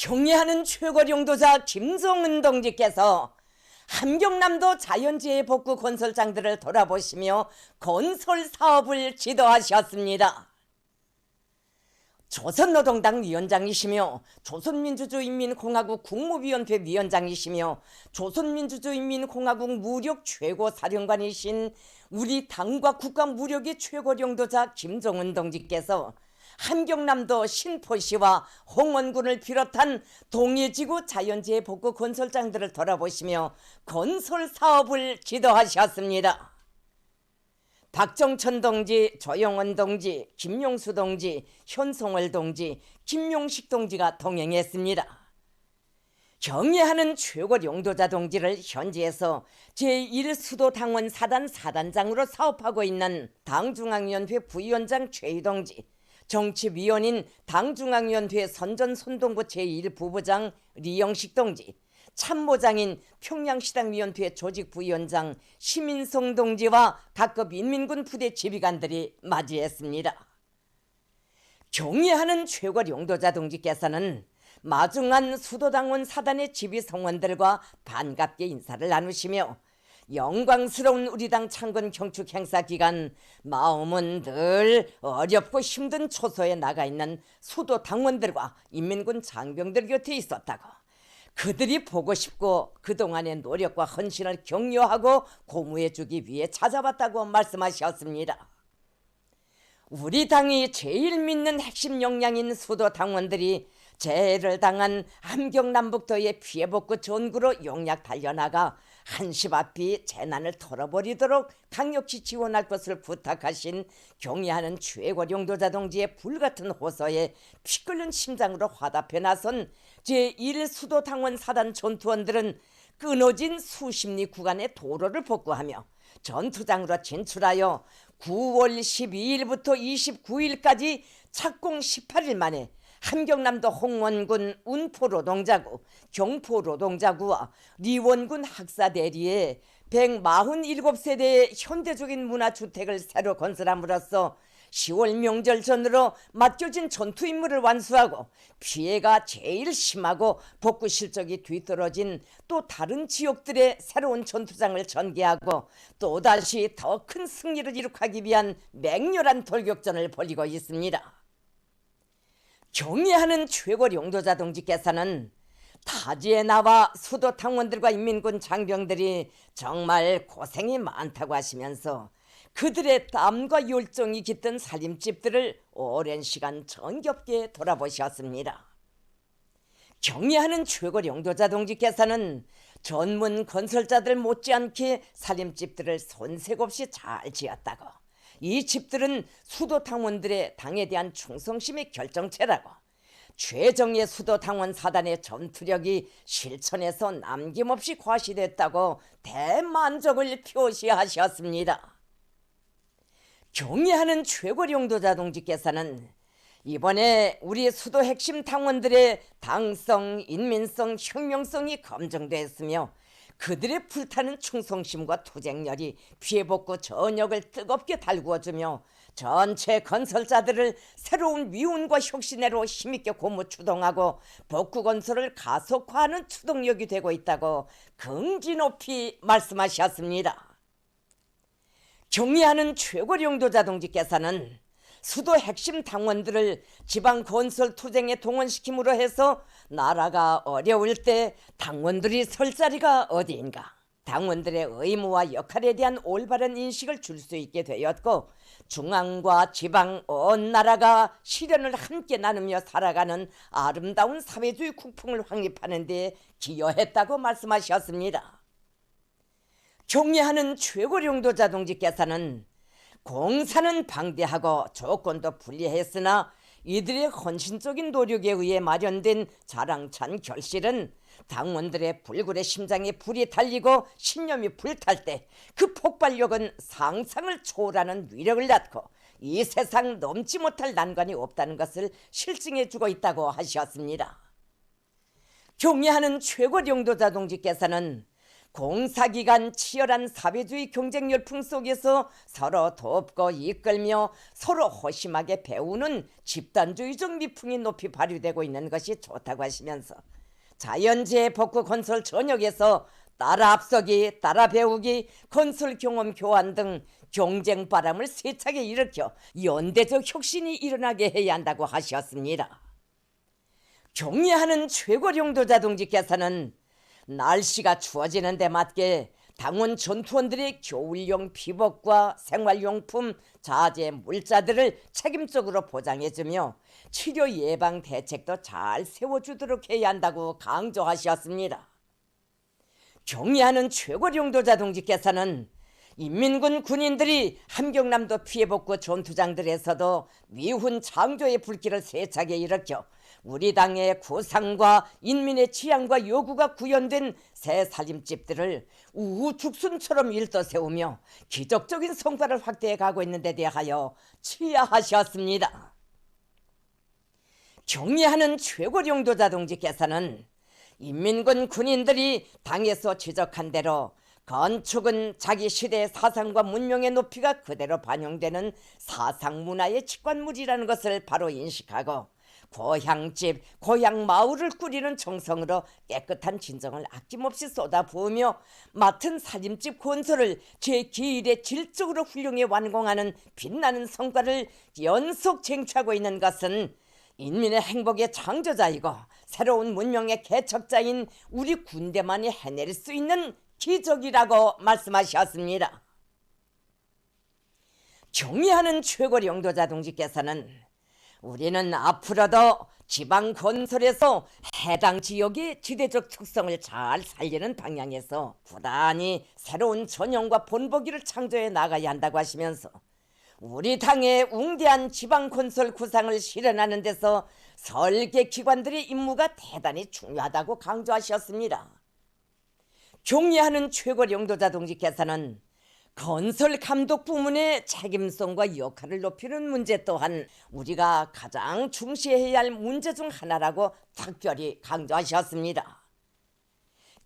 경애하는 최고령도자 김정은 동지께서 함경남도 자연재해 복구 건설장들을 돌아보시며 건설 사업을 지도하셨습니다. 조선노동당 위원장이시며 조선민주주의인민공화국 국무위원회 위원장이시며 조선민주주의인민공화국 무력 최고사령관이신 우리 당과 국가 무력의 최고령도자 김정은 동지께서 함경남도 신포시와 홍원군을 비롯한 동해지구 자연재해 복구 건설장들을 돌아보시며 건설 사업을 지도하셨습니다. 박정천 동지, 조영원 동지, 김용수 동지, 현송월 동지, 김용식 동지가 동행했습니다. 경애하는 최고령도자 동지를 현지에서 제1수도당원 사단 사단장으로 사업하고 있는 당중앙위원회 부위원장 최희 동지, 정치위원인 당중앙위원회 선전손동부 제1부부장 리영식 동지, 참모장인 평양시당위원회 조직부위원장 심인성 동지와 각급 인민군 부대 지휘관들이 맞이했습니다. 경애하는 최고령도자 동지께서는 마중한 수도당원 사단의 지휘성원들과 반갑게 인사를 나누시며 영광스러운 우리 당 창건 경축 행사 기간 마음은 늘 어렵고 힘든 초소에 나가 있는 수도 당원들과 인민군 장병들 곁에 있었다고, 그들이 보고 싶고 그동안의 노력과 헌신을 격려하고 고무해주기 위해 찾아왔다고 말씀하셨습니다. 우리 당이 제일 믿는 핵심 역량인 수도 당원들이 재해를 당한 함경남북도의 피해복구 전구로 용약 달려나가 한시 앞이 재난을 털어버리도록 강력히 지원할 것을 부탁하신 경애하는 최고령도자 동지의 불같은 호소에 피 끓는 심장으로 화답해 나선 제1수도당원 사단 전투원들은 끊어진 수십 리 구간의 도로를 복구하며 전투장으로 진출하여 9월 12일부터 29일까지 착공 18일 만에 함경남도 홍원군 운포노동자구, 경포노동자구와 리원군 학사대리에 147세대의 현대적인 문화주택을 새로 건설함으로써 10월 명절 전으로 맡겨진 전투 임무를 완수하고 피해가 제일 심하고 복구 실적이 뒤떨어진 또 다른 지역들의 새로운 전투장을 전개하고 또다시 더 큰 승리를 이룩하기 위한 맹렬한 돌격전을 벌이고 있습니다. 경애하는 최고령도자 동지께서는 타지에 나와 수도 당원들과 인민군 장병들이 정말 고생이 많다고 하시면서 그들의 땀과 열정이 깃든 살림집들을 오랜 시간 정겹게 돌아보셨습니다. 경애하는 최고령도자 동지께서는 전문 건설자들 못지않게 살림집들을 손색 없이 잘 지었다고, 이 집들은 수도당원들의 당에 대한 충성심의 결정체라고, 최정예 수도당원 사단의 전투력이 실천에서 남김없이 과시됐다고 대만족을 표시하셨습니다. 경애하는 최고령도자 동지께서는 이번에 우리 수도 핵심 당원들의 당성, 인민성, 혁명성이 검증됐으며 그들의 불타는 충성심과 투쟁열이 피해복구 전역을 뜨겁게 달구어주며 전체 건설자들을 새로운 위운과 혁신으로 힘있게 고무 추동하고 복구 건설을 가속화하는 추동력이 되고 있다고 긍지 높이 말씀하셨습니다. 경애하는 최고령도자 동지께서는 수도 핵심 당원들을 지방 건설 투쟁에 동원시킴으로 해서 나라가 어려울 때 당원들이 설 자리가 어디인가, 당원들의 의무와 역할에 대한 올바른 인식을 줄 수 있게 되었고 중앙과 지방 온 나라가 시련을 함께 나누며 살아가는 아름다운 사회주의 국풍을 확립하는 데 기여했다고 말씀하셨습니다. 경애하는 최고령도자 동지께서는 공사는 방대하고 조건도 불리했으나 이들의 헌신적인 노력에 의해 마련된 자랑찬 결실은 당원들의 불굴의 심장에 불이 달리고 신념이 불탈 때 그 폭발력은 상상을 초월하는 위력을 낳고 이 세상 넘지 못할 난관이 없다는 것을 실증해주고 있다고 하셨습니다. 경애하는 최고령도자 동지께서는 공사기간 치열한 사회주의 경쟁 열풍 속에서 서로 돕고 이끌며 서로 호심하게 배우는 집단주의적 미풍이 높이 발휘되고 있는 것이 좋다고 하시면서 자연재해 복구 건설 전역에서 따라 앞서기, 따라 배우기, 건설 경험 교환 등 경쟁 바람을 세차게 일으켜 연대적 혁신이 일어나게 해야 한다고 하셨습니다. 경례하는 최고령도자 동지께서는 날씨가 추워지는 데 맞게 당원 전투원들의 겨울용 피복과 생활용품, 자재, 물자들을 책임적으로 보장해주며 치료 예방 대책도 잘 세워주도록 해야 한다고 강조하셨습니다. 경례하는 최고령도자 동지께서는 인민군 군인들이 함경남도 피해복구 전투장들에서도 미훈 창조의 불길을 세차게 일으켜 우리 당의 구상과 인민의 취향과 요구가 구현된 새 살림집들을 우후죽순처럼 일떠세우며 기적적인 성과를 확대해 가고 있는 데 대하여 치하하셨습니다. 경례하는 최고령도자 동지께서는 인민군 군인들이 당에서 지적한 대로 건축은 자기 시대의 사상과 문명의 높이가 그대로 반영되는 사상문화의 직관물이라는 것을 바로 인식하고 고향집, 고향마을을 꾸리는 정성으로 깨끗한 진정을 아낌없이 쏟아부으며 맡은 살림집 건설을 제2일에 질적으로 훌륭히 완공하는 빛나는 성과를 연속 쟁취하고 있는 것은 인민의 행복의 창조자이고 새로운 문명의 개척자인 우리 군대만이 해낼 수 있는 기적이라고 말씀하셨습니다. 경례하는 최고령도자 동지께서는 우리는 앞으로도 지방 건설에서 해당 지역의 지대적 특성을 잘 살리는 방향에서 부단히 새로운 전형과 본보기를 창조해 나가야 한다고 하시면서 우리 당의 웅대한 지방 건설 구상을 실현하는 데서 설계 기관들의 임무가 대단히 중요하다고 강조하셨습니다. 경례하는 최고령도자 동지께서는 건설 감독 부문의 책임성과 역할을 높이는 문제 또한 우리가 가장 중시해야 할 문제 중 하나라고 특별히 강조하셨습니다.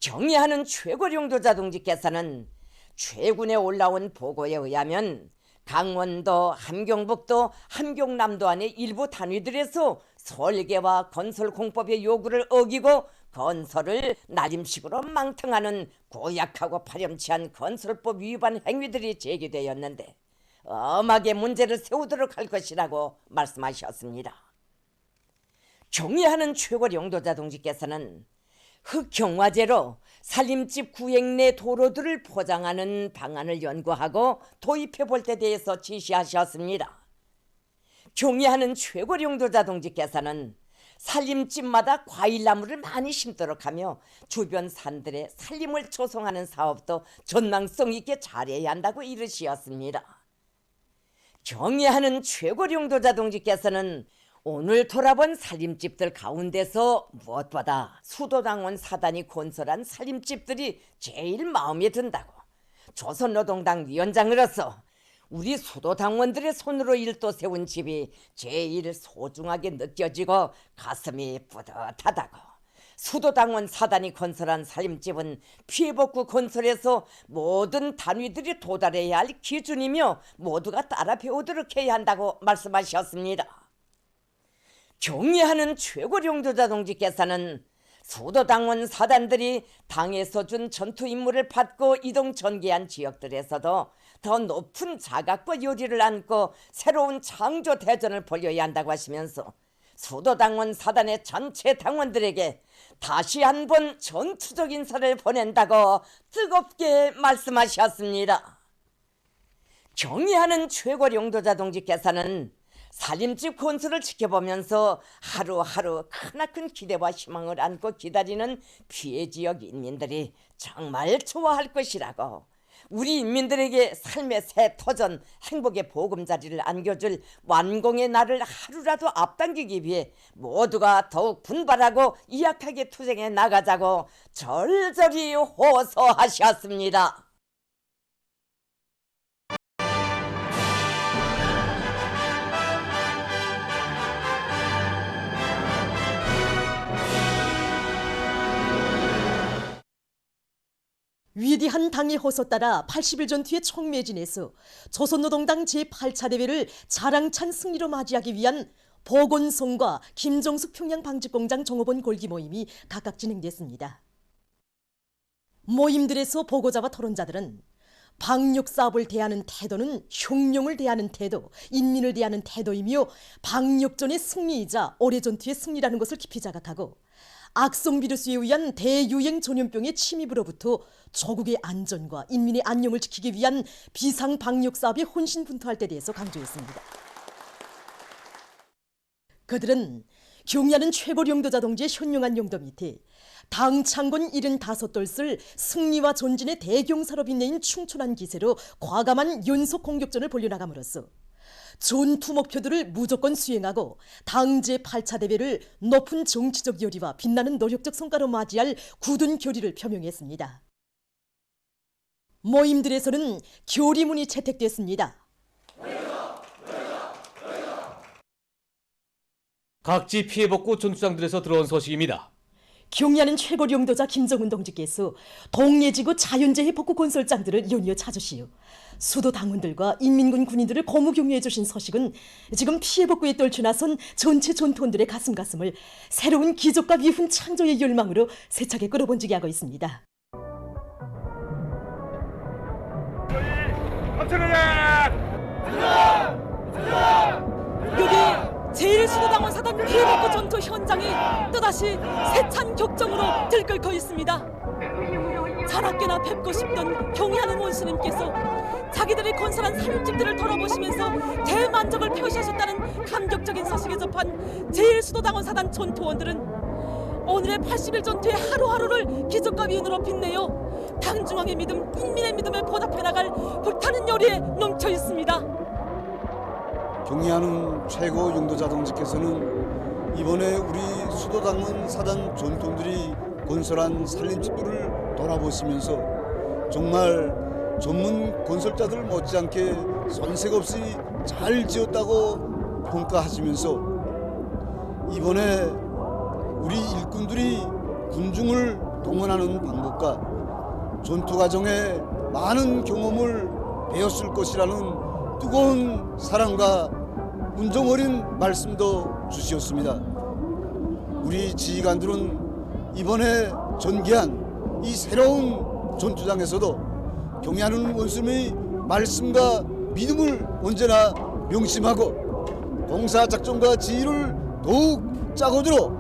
경례하는 최고령도자 동지께서는 최근에 올라온 보고에 의하면 강원도, 함경북도, 함경남도 안의 일부 단위들에서 설계와 건설 공법의 요구를 어기고 건설을 나림식으로 망탕하는 고약하고 파렴치한 건설법 위반 행위들이 제기되었는데 엄하게 문제를 세우도록 할 것이라고 말씀하셨습니다. 경례하는 최고령도자 동지께서는 흑경화제로 살림집 구획 내 도로들을 포장하는 방안을 연구하고 도입해 볼 때 대해서 지시하셨습니다. 경례하는 최고령도자 동지께서는 살림집마다 과일나무를 많이 심도록 하며 주변 산들의 살림을 조성하는 사업도 전망성 있게 잘해야 한다고 이르시었습니다. 경례하는 최고령도자 동지께서는 오늘 돌아본 살림집들 가운데서 무엇보다 수도당원 사단이 건설한 살림집들이 제일 마음에 든다고 조선노동당 위원장으로서 우리 수도당원들의 손으로 일도 세운 집이 제일 소중하게 느껴지고 가슴이 뿌듯하다고 수도당원 사단이 건설한 살림집은 피해복구 건설에서 모든 단위들이 도달해야 할 기준이며 모두가 따라 배우도록 해야 한다고 말씀하셨습니다. 경례하는 최고령도자 동지께서는 수도당원 사단들이 당에서 준 전투 임무를 받고 이동 전개한 지역들에서도 더 높은 자각과 요리를 안고 새로운 창조 대전을 벌여야 한다고 하시면서 수도당원 사단의 전체 당원들에게 다시 한번 전투적 인사를 보낸다고 뜨겁게 말씀하셨습니다. 경례하는 최고령도자 동지께서는 살림집 건설을 지켜보면서 하루하루 크나큰 기대와 희망을 안고 기다리는 피해 지역 인민들이 정말 좋아할 것이라고 우리 인민들에게 삶의 새 터전, 행복의 보금자리를 안겨줄 완공의 날을 하루라도 앞당기기 위해 모두가 더욱 분발하고 이약하게 투쟁해 나가자고 절절히 호소하셨습니다. 위대한 당의 호소 따라 80일 전투의 총매진에서 조선노동당 제8차 대회를 자랑찬 승리로 맞이하기 위한 보건송과 김종숙 평양방직공장 종업원 골기 모임이 각각 진행됐습니다. 모임들에서 보고자와 토론자들은 방역사업을 대하는 태도는 흉룡을 대하는 태도, 인민을 대하는 태도이며 방역전의 승리이자 올해 전투의 승리라는 것을 깊이 자각하고 악성 비루스에 의한 대유행 전염병의 침입으로부터 조국의 안전과 인민의 안녕을 지키기 위한 비상 방역 사업에 혼신분투할 때 대해서 강조했습니다. 그들은 경의하는 최고 용도자 동지의 현명한 용도 밑에 당 창건 75돌을 승리와 전진의 대경사로 빛내인 충천한 기세로 과감한 연속 공격전을 벌려나감으로써 전투 목표들을 무조건 수행하고 당 제8차 대회를 높은 정치적 열의와 빛나는 노력적 성과로 맞이할 굳은 결의를 표명했습니다. 모임들에서는 결의문이 채택됐습니다. 각지 피해복구 전투장들에서 들어온 소식입니다. 경의하는 최고 용도자 김정은 동지께서 동해지구 자연재해 복구 건설장들을 연이어 찾으시오 수도 당원들과 인민군 군인들을 고무 격려해 주신 소식은 지금 피해 복구에 떨쳐나선 전체 전투원들의 가슴을 새로운 기적과 위훈 창조의 열망으로 세차게 끌어번지게 하고 있습니다. 여기 제1수도당원 사단 피해 복구 전투 현장이 또다시 세찬 격정으로 들끓고 있습니다. 자나깨나 뵙고 싶던 경의하는 원수님께서 자기들이 건설한 살림집들을 돌아보시면서 대만족을 표시하셨다는 감격적인 소식에 접한 제1수도당원 사단 전투원들은 오늘의 80일 전투의 하루하루를 기적과 위훈으로 빛내어 당중앙의 믿음, 인민의 믿음을 보답해 나갈 불타는 열의에 넘쳐 있습니다. 경의하는 최고 용도자 동지께서는 이번에 우리 수도당원 사단 전투원들이 건설한 살림집들을 돌아보시면서 정말 전문 건설자들 못지않게 손색 없이 잘 지었다고 평가하시면서 이번에 우리 일꾼들이 군중을 동원하는 방법과 전투 과정에 많은 경험을 배웠을 것이라는 뜨거운 사랑과 운정 어린 말씀도 주시었습니다. 우리 지휘관들은 이번에 전개한 이 새로운 전투장에서도 경의하는 원수님의 말씀과 믿음을 언제나 명심하고 봉사작전과 지휘를 더욱 짜고 들어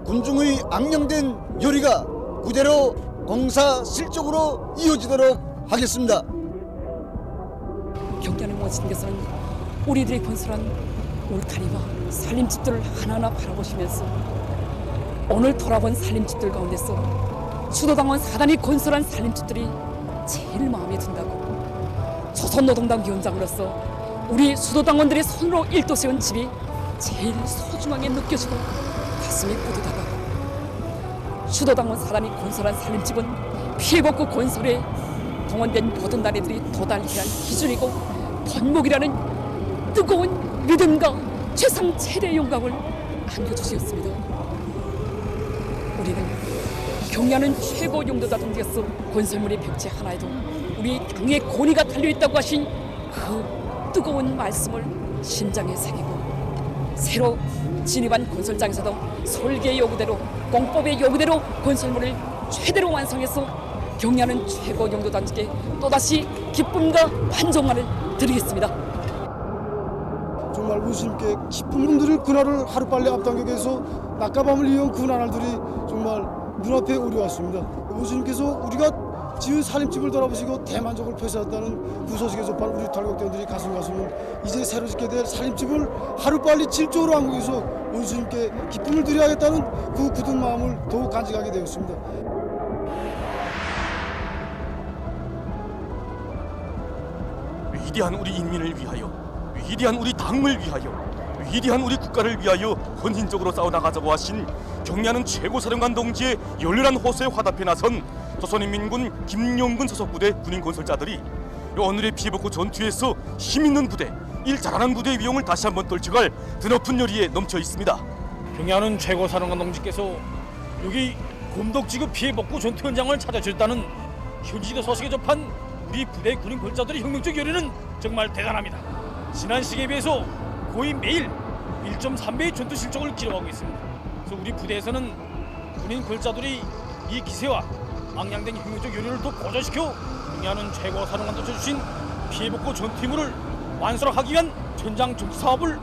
군중의 악량된 열의가 그대로 공사 실적으로 이어지도록 하겠습니다. 경의하는 원수님께서는 우리들이 건설한 울타리와 살림집들을 하나하나 바라보시면서 오늘 돌아본 살림집들 가운데서 수도당원 사단이 건설한 살림집들이 제일 마음에 든다고 조선노동당 위원장으로서 우리 수도당원들의 손으로 일도 세운 집이 제일 소중하게 느껴지고 가슴이 뿌듯하다고 수도당원 사단이 건설한 살림집은 피해복구 건설에 동원된 모든 나라들이 도달해야 할 기준이고 번목이라는 뜨거운 믿음과 최상 최대의 영광을 안겨주셨습니다. 우리는 경의하는 최고 용도자 동지로서 건설물의 벽체 하나에도 우리 당의 권위가 달려있다고 하신 그 뜨거운 말씀을 심장에 새기고 새로 진입한 건설장에서도 설계의 요구대로 공법의 요구대로 건설물을 최대로 완성해서 경의하는 최고 용도단지께 또다시 기쁨과 환송만을 드리겠습니다. 정말 원수님께 깊은 분들을 그날을 하루빨리 앞당겨서 낮과 밤을 이은 그 나날들이 정말 눈앞에 오려왔습니다. 원수님께서 우리가 지은 살림집을 돌아보시고 대만족을 표시했다는 그 소식에 접한 우리 탈곡대원들이 가슴은 이제 새로 짓게 될 살림집을 하루빨리 질적으로 한국에서 원수님께 기쁨을 드려야겠다는 그 굳은 마음을 더욱 간직하게 되었습니다. 위대한 우리 인민을 위하여, 위대한 우리 당을 위하여, 위대한 우리 국가를 위하여 헌신적으로 싸워나가자고 하신 경의하는 최고사령관 동지의 열렬한 호소에 화답해 나선 조선인민군 김용근 소속부대 군인 건설자들이 오늘의 피해복구 전투에서 힘있는 부대, 일 잘하는 부대의 위용을 다시 한번 떨쳐갈 드높은 열의에 넘쳐 있습니다. 경의하는 최고사령관 동지께서 여기 곰덕지구 피해복구 전투 현장을 찾아주셨다는 현지도 소식에 접한 우리 부대 군인 골자들의 혁명적 열의는 정말 대단합니다. 지난 시기에 비해서 거의 매일 1.3배의 전투 실적을 기록하고 있습니다. 그래서 우리 부대에서는 군인 골자들이 이 기세와 앙양된 혁명적 열의를 더 고조시켜 경리하는 최고 사령관도 주신 피해복구 전투 임무를 완수하기 위한 전장 정치 사업을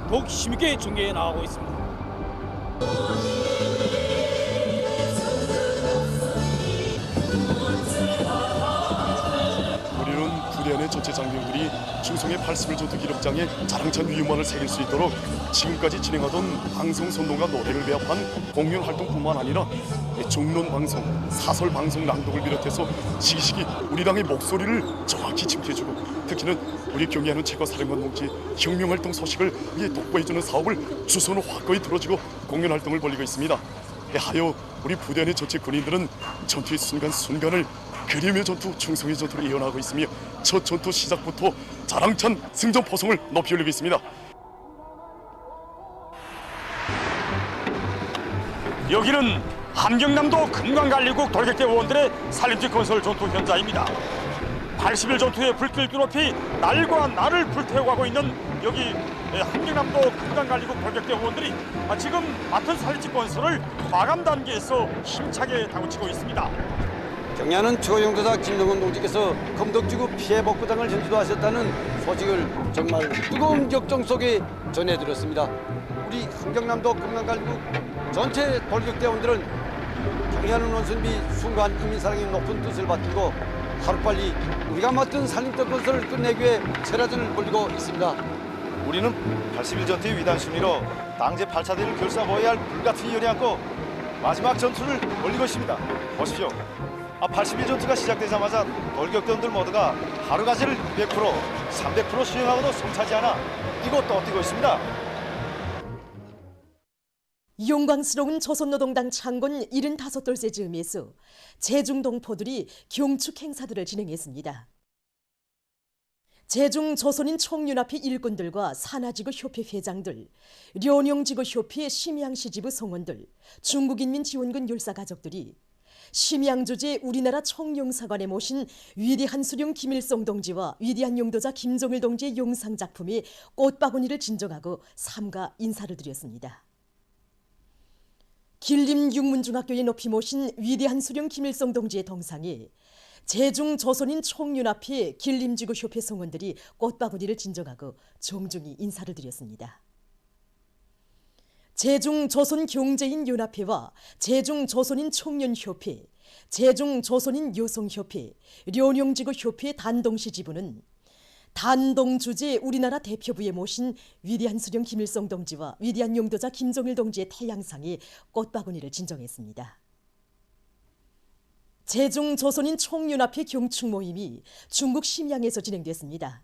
더욱 힘있게 전개해 나가고 있습니다. 우리는 부대 안의 전체 장병들이 충성의 80일 전투 기록장에 자랑찬 위험만을 새길 수 있도록 지금까지 진행하던 방송 선동과 노래를 배합한 공연 활동뿐만 아니라 종론 방송, 사설 방송 낭독을 비롯해서 시기시기 우리 당의 목소리를 정확히 짚어주고 특히는 우리 경의하는 최고 사령관 동지의 혁명 활동 소식을 독보해주는 사업을 주선으로 확고히 들어주고 공연 활동을 벌이고 있습니다. 하여 우리 부대 안의 전체 군인들은 전투의 순간순간을 그림의 전투, 충성의 전투로 이어나가고 있으며 첫 전투 시작부터 자랑찬 승전 포성을 높이 올리고 있습니다. 여기는 함경남도 금강관리국 돌격대 의원들의 산림지 건설 전투 현장입니다. 80일 전투의 불길 뒤높이 날과 날을 불태워가고 있는 여기 함경남도 금강관리국 돌격대 의원들이 지금 맡은 산림지 건설을 마감 단계에서 힘차게 다구치고 있습니다. 경야는 최고영도사 김정은 동지께서 금덕지구 피해복구장을 전주도하셨다는 소식을 정말 뜨거운 격정 속에 전해드렸습니다. 우리 함경남도 금강관리국 전체 돌격대원들은 경야는 원순비 순간 인민사랑의 높은 뜻을 받들고 하루빨리 우리가 맡은 산림적 건설을 끝내기 위해 철야전을 벌이고 있습니다. 우리는 80일 전투의 위단 순위로 당제 8차대를 결사보여야 할 불같은 열이 안고 마지막 전투를 벌이고 있습니다. 보십시오. 80일 전투가 시작되자마자 돌격대원들 모두가 하루가지를 200%, 300% 수행하고도 성차지 않아 이곳 또 뛰고 있습니다. 영광스러운 조선노동당 창건 75돌째 즈음에서 제중동포들이 경축 행사들을 진행했습니다. 제중 조선인 총연합회 일꾼들과 산하지구 협회 회장들, 련영지구 협회 심양시 지부 성원들, 중국인민지원군 율사 가족들이 심양 주재 우리나라 총영사관에 모신 위대한 수령 김일성 동지와 위대한 용도자 김정일 동지의 영상 작품에 꽃바구니를 진정하고 삼가 인사를 드렸습니다. 길림 육문중학교에 높이 모신 위대한 수령 김일성 동지의 동상에 제중 조선인 총연합회 길림지구 협회 성원들이 꽃바구니를 진정하고 정중히 인사를 드렸습니다. 제중 조선 경제인 연합회와 제중 조선인 청년협회, 제중 조선인 여성협회, 련영지구 협회 단동시 지부는 단동 주재 우리나라 대표부에 모신 위대한 수령 김일성 동지와 위대한 용도자 김정일 동지의 태양상에 꽃바구니를 진정했습니다. 제중 조선인 총연합회 경축 모임이 중국 심양에서 진행됐습니다.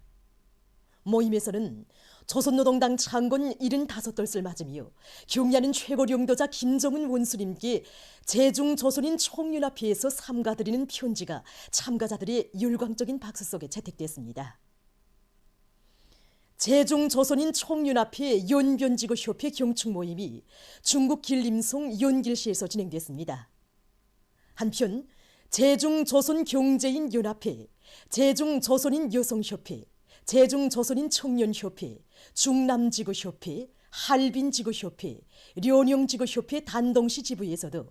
모임에서는 조선노동당 창건 75돌을 맞으며 경야는 최고 용도자 김정은 원수님께 제중 조선인 총연합회에서 삼가드리는 편지가 참가자들의 열광적인 박수 속에 채택됐습니다. 제중 조선인 총연합회 연변지구 협회 경축 모임이 중국 길림성 연길시에서 진행됐습니다. 한편 제중 조선 경제인 연합회, 제중 조선인 여성협회, 제중 조선인 청년협회, 중남지구협회, 할빈지구협회, 련영지구협회 단동시 지부에서도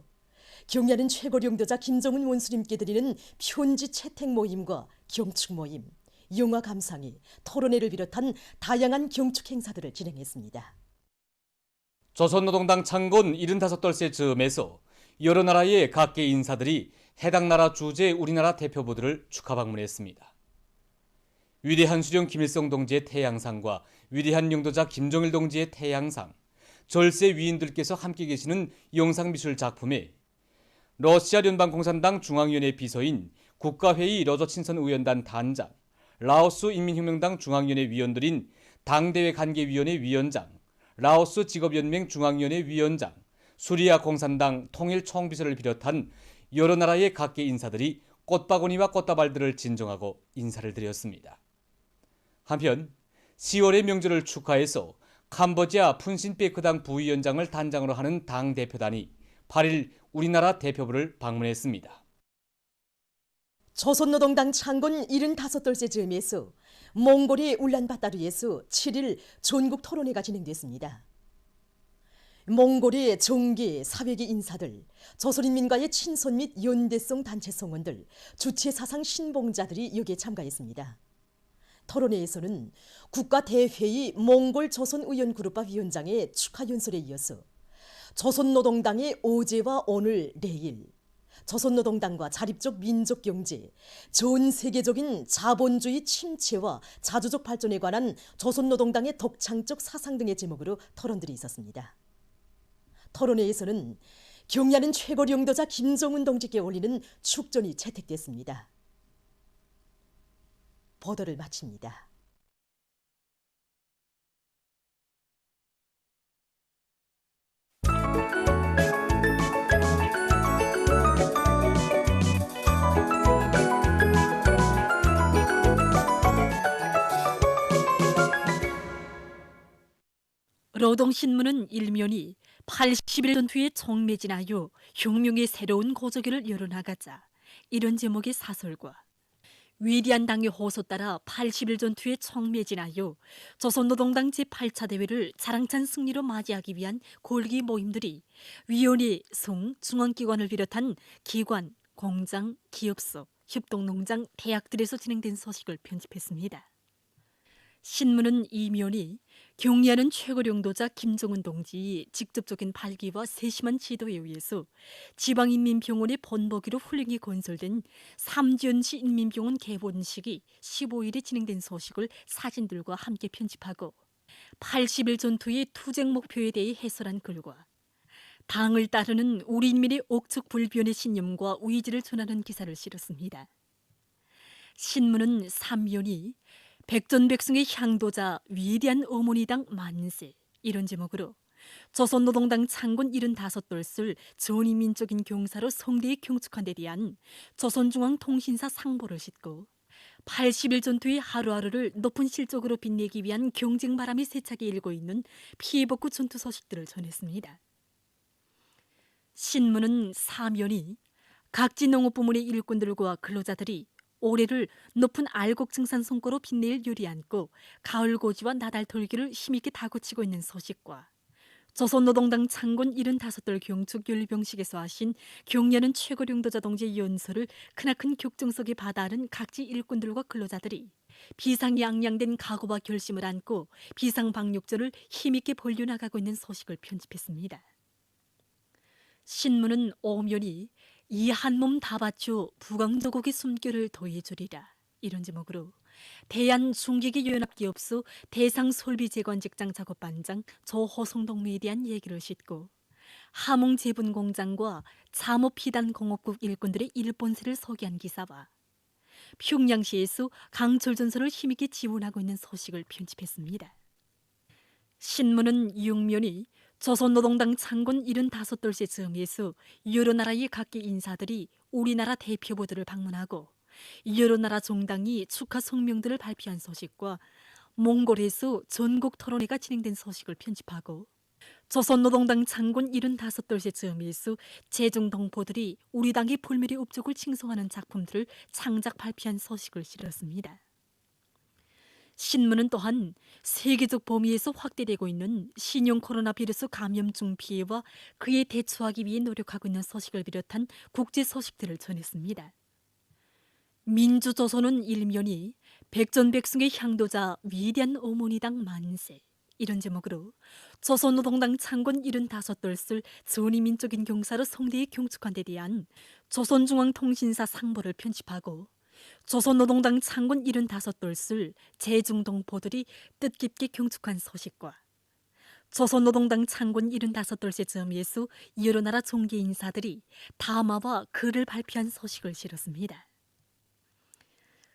경야는 최고 용도자 김정은 원수님께 드리는 편지 채택 모임과 경축 모임, 영화 감상회, 토론회를 비롯한 다양한 경축 행사들을 진행했습니다. 조선노동당 창건 75돌째 즈음에서 여러 나라의 각계 인사들이 해당 나라 주재 우리나라 대표부들을 축하 방문했습니다. 위대한 수령 김일성 동지의 태양상과 위대한 용도자 김정일 동지의 태양상, 절세 위인들께서 함께 계시는 영상미술 작품에 러시아 연방공산당 중앙위원회 비서인 국가회의 러저친선 의원단 단장, 라오스 인민혁명당 중앙위원회 위원들인 당대회 관계위원회 위원장, 라오스 직업연맹 중앙위원회 위원장, 수리아 공산당 통일총비서를 비롯한 여러 나라의 각계 인사들이 꽃바구니와 꽃다발들을 진정하고 인사를 드렸습니다. 한편 10월의 명절을 축하해서 캄보디아 푼신베크당 부위원장을 단장으로 하는 당 대표단이 8일 우리나라 대표부를 방문했습니다. 조선노동당 창건 75돌째 즈음에서 몽골의 울란바타르에서 7일 전국 토론회가 진행됐습니다. 몽골의 정계, 사회계 인사들, 조선인민과의 친선 및 연대성 단체 성원들, 주체 사상 신봉자들이 여기에 참가했습니다. 토론회에서는 국가대회의 몽골 조선의원그룹화 위원장의 축하 연설에 이어서 조선노동당의 어제와 오늘, 내일, 조선노동당과 자립적 민족경제, 전 세계적인 자본주의 침체와 자주적 발전에 관한 조선노동당의 독창적 사상 등의 제목으로 토론들이 있었습니다. 토론회에서는 경야는 최고領導자 김정은 동지께 올리는 축전이 채택됐습니다. 보도를 마칩니다. 노동신문은 일면이 80일 전투에 정매진하여 혁명의 새로운 고조기를 열어나가자 이런 제목의 사설과 위대한 당의 호소 따라 80일 전투에 정매진하여 조선노동당 제8차 대회를 자랑찬 승리로 맞이하기 위한 골기 모임들이 위원회, 성, 중앙기관을 비롯한 기관, 공장, 기업소, 협동농장, 대학들에서 진행된 소식을 편집했습니다. 신문은 이면이 경리하는 최고領導자 김정은 동지의 직접적인 발기와 세심한 지도에 의해서 지방인민병원의 본보기로 훌륭히 건설된 삼지연시 인민병원 개본식이 15일에 진행된 소식을 사진들과 함께 편집하고 80일 전투의 투쟁 목표에 대해 해설한 글과 당을 따르는 우리 인민의 옥측불변의 신념과 의지를 전하는 기사를 실었습니다. 신문은 3면이 백전백승의 향도자 위대한 어머니당 만세 이런 제목으로 조선노동당 창건 75돌술 전인민적인 경사로 성대에 경축한 데 대한 조선중앙통신사 상보를 싣고 80일 전투의 하루하루를 높은 실적으로 빛내기 위한 경쟁 바람이 세차게 일고 있는 피해복구 전투 소식들을 전했습니다. 신문은 사면이 각지 농업부문의 일꾼들과 근로자들이 올해를 높은 알곡증산 성과로 빛낼 요리 안고 가을고지와 나달털기를 힘있게 다구치고 있는 소식과 조선노동당 창건 75돌 경축 열병식에서 하신 경려는 최고領導자 동지의 연설을 크나큰 격정석에 받아하는 각지 일꾼들과 근로자들이 비상양양된 각오와 결심을 안고 비상방역전을 힘있게 벌려나가고 있는 소식을 편집했습니다. 신문은 오면이 이 한 몸 다 바쳐 부강조국의 숨결을 더해주리라 이런 제목으로 대한중기계연합기업소 대상솔비재건직장 작업반장 조호성동무에 대한 얘기를 싣고 함흥제분공장과 잠업피단공업국 일꾼들의 일본세를 소개한 기사와 평양시에서 강철전선을 힘있게 지원하고 있는 소식을 편집했습니다. 신문은 6면이 조선노동당 창건 75돌째 즈음에서 여러 나라의 각계 인사들이 우리나라 대표부들을 방문하고 여러 나라 정당이 축하 성명들을 발표한 소식과 몽골에서 전국 토론회가 진행된 소식을 편집하고 조선노동당 창건 75돌째 즈음에서 제중 동포들이 우리 당의 불멸의 업적을 칭송하는 작품들을 창작 발표한 소식을 실었습니다. 신문은 또한 세계적 범위에서 확대되고 있는 신형 코로나 바이러스 감염증 피해와 그에 대처하기 위해 노력하고 있는 소식을 비롯한 국제 소식들을 전했습니다. 민주조선은 일면이 백전백승의 향도자 위대한 어머니당 만세 이런 제목으로 조선노동당 창건 75돌술 전이민적인 경사로 성대에 경축한 데 대한 조선중앙통신사 상보를 편집하고 조선노동당 창건 75돌술 제중동포들이 뜻깊게 경축한 소식과 조선노동당 창건 75돌째 즈음에서 여러 나라 종계 인사들이 담화와 글을 발표한 소식을 실었습니다.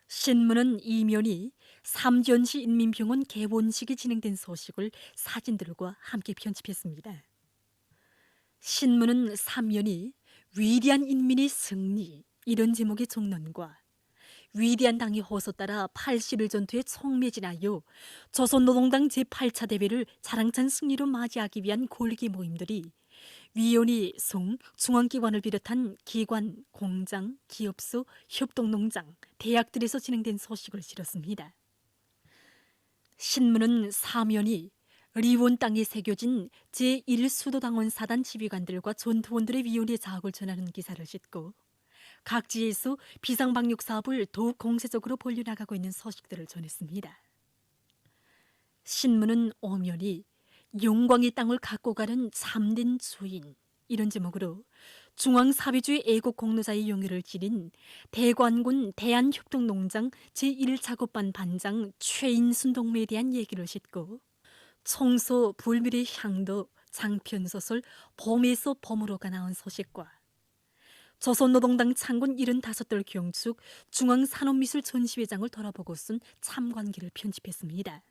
신문은 이면이 삼지연시 인민병원 개원식이 진행된 소식을 사진들과 함께 편집했습니다. 신문은 3면이 위대한 인민의 승리 이런 제목의 종론과 위대한 당의 호소 따라 80일 전투에 총매진하여 조선노동당 제8차 대회를 자랑찬 승리로 맞이하기 위한 골기 모임들이 위원회, 송, 중앙기관을 비롯한 기관, 공장, 기업소, 협동농장, 대학들에서 진행된 소식을 실었습니다. 신문은 사면이 리원 땅에 새겨진 제1수도당원 사단 지휘관들과 전투원들의 위원회 자학을 전하는 기사를 싣고 각지에서 비상방역 사업을 더욱 공세적으로 벌려나가고 있는 소식들을 전했습니다. 신문은 오면이 영광의 땅을 갖고 가는 참된 주인, 이런 제목으로 중앙사회주의 애국 공로자의 용의를 지닌 대관군 대한협동농장 제1작업반 반장 최인순 동무에 대한 얘기를 싣고 청소 불멸의 향도 장편소설 봄에서 봄으로가 나온 소식과 조선노동당 창군 75돌 경축 중앙산업미술 전시회장을 돌아보고 쓴 참관기를 편집했습니다.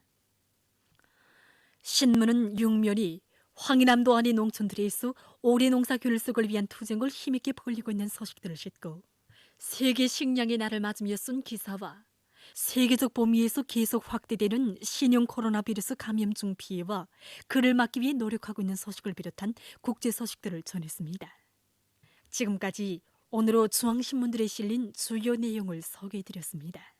신문은 6면이 황해남도 안의 농촌들에서 오래 농사 결속을 위한 투쟁을 힘있게 벌이고 있는 소식들을 싣고 세계 식량의 날을 맞으며 쓴 기사와 세계적 범위에서 계속 확대되는 신형 코로나 바이러스 감염증 피해와 그를 막기 위해 노력하고 있는 소식을 비롯한 국제 소식들을 전했습니다. 지금까지 오늘로 중앙신문들에 실린 주요 내용을 소개해드렸습니다.